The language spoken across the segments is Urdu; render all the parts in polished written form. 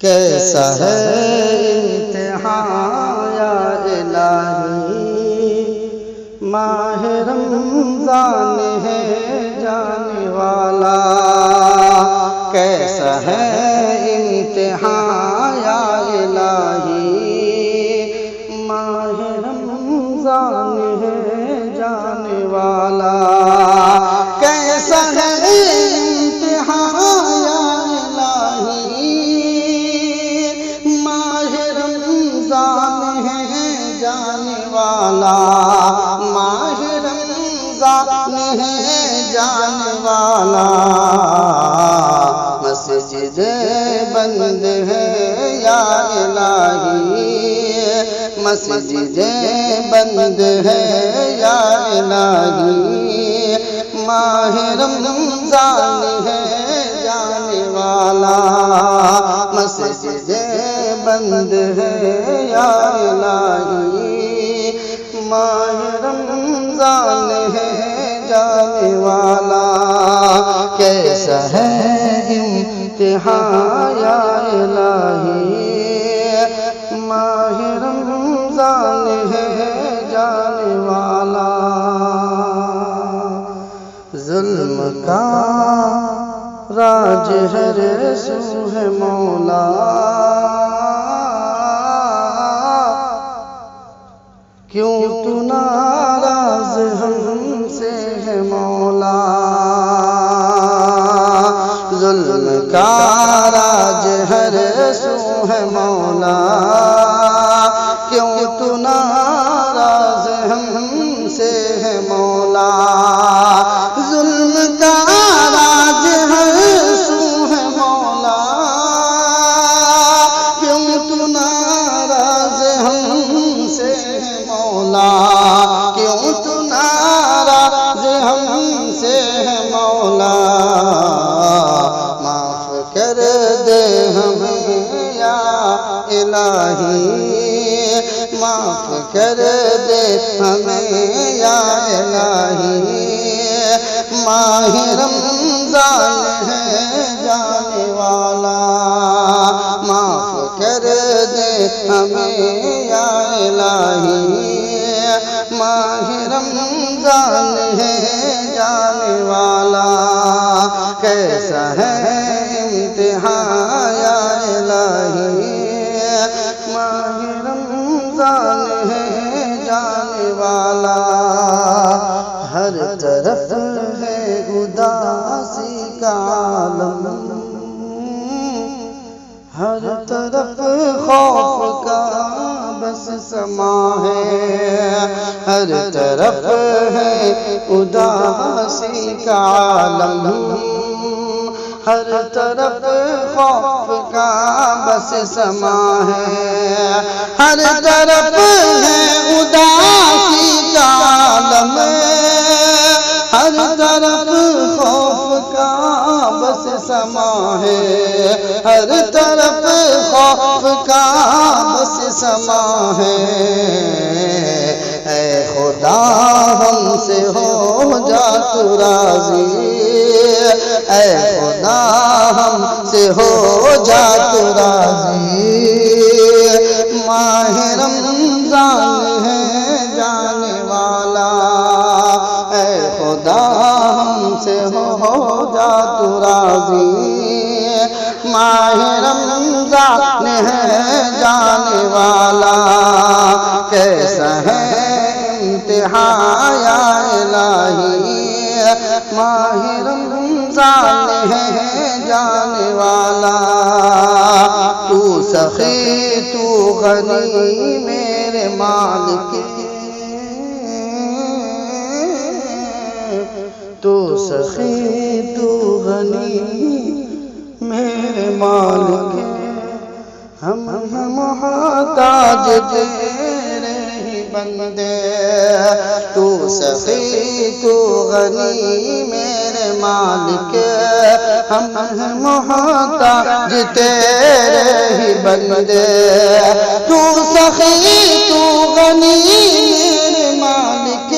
کیسا ہے امتحان یا الہی، ماہ رمضان ہے جانے والا۔ کیسا ہے امتحان یا الہی، ماہ رمضان ہے جانے والا۔ کیسا ہے امتحان یا الہی، ماہ رمضان ہے جانے والا۔ ماہ رمضان ہے جانے والا۔ مسجد بند ہے یا الہی، مسجد بند ہے یا الہی، ماہ رمضان ہے جانے والا۔ مسجد بند ہے یا الہی، ماہ رمضان ہے جانے والا۔ کیسا ہے امتحان یا الہی، ماہ رمضان ہے جانے والا۔ ظلم کا راج ہر سو ہے مولا، کیوں تو ناراض ہم سے ہے مولا۔ ظلم کا راج ہر سو ہے مولا، کیوں تو ناراض ہم سے ہے مولا۔ ظلم کا راج ہر سو ہے مولا، کیوں تو ناراض ہم سے ہے مولا۔ کیوں تو ناراض ہم سے ہے مولا۔ معاف کر دے ہمیں یا الہی، معاف کر دے ہمیں یا الہی، ماہ رمضان ہے جانے والا۔ معاف کر دے ہمیں یا الہی، ماہ رمضان ہے جانے والا۔ کیسا ہے امتحان یا الہی، ماہ رمضان ہے جانے والا۔ ہر طرف ہے اداسی کا عالم، ہر طرف خوف کا بس سما ہے۔ ہر طرف ہے اداسی کا عالم، ہر طرف خوف کا بس سما ہے۔ ہر طرف ہے اداسی کا عالم، ہر طرف خوف کا بس سما ہے۔ ہر طرف خوف کا بس سما ہے۔ اے خدا ہم سے ہو جا تو راضی، اے خدا ہم سے ہو جا تو راضی، ماہ رمضان ہے جانے والا۔ اے خدا ہم سے ہو جا تو راضی، ماہ رمضان ہے جانے والا۔ کیسا ہے امتحان یا الہی، ماہ رمضان ہے جانے والا۔ تو سخی تو غنی میرے مالک، تو سخی تو غنی میرے مالک، ہم محتاج تیرے ہی بندے۔ تو سخی تو غنی میرے مالک، ہم محتاج تیرے ہی بندے۔ تو سخی تو غنی میرے مالک،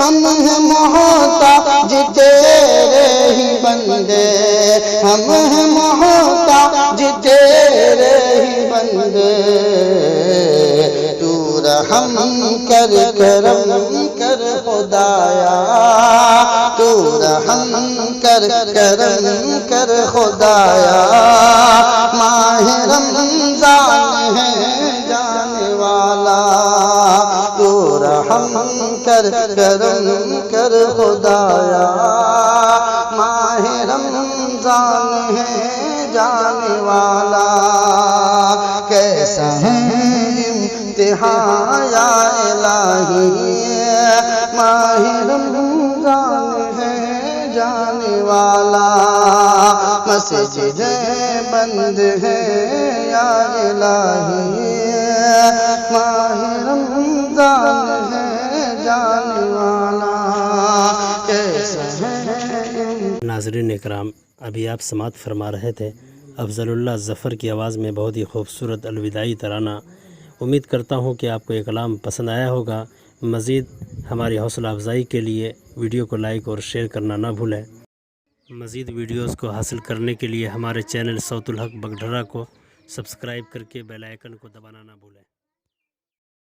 ہم محتاج تیرے ہی بندے، ہم محتاج تیرے بندے تو رحم کر کرم کر خدایا تو رحم کر کرم کر خدایا ماہ رمضان ہے جانے والا تو رحم کر کرم کر خدایا ماہ رمضان ہے جانے والا کیسا ہے امتحان یا الہی ماہ رمضان ہے جانے والا مسجد بند ہے یا الہی ماہ رمضان ہے جانے والا کیسا ہے۔ ناظرین اکرام، ابھی آپ سماعت فرما رہے تھے افضل اللہ ظفر کی آواز میں بہت ہی خوبصورت الوداعی ترانہ۔ امید کرتا ہوں کہ آپ کو یہ کلام پسند آیا ہوگا۔ مزید ہماری حوصلہ افزائی کے لیے ویڈیو کو لائک اور شیئر کرنا نہ بھولیں۔ مزید ویڈیوز کو حاصل کرنے کے لیے ہمارے چینل صوت الحق بگڈھرا کو سبسکرائب کر کے بیل آئیکن کو دبانا نہ بھولیں۔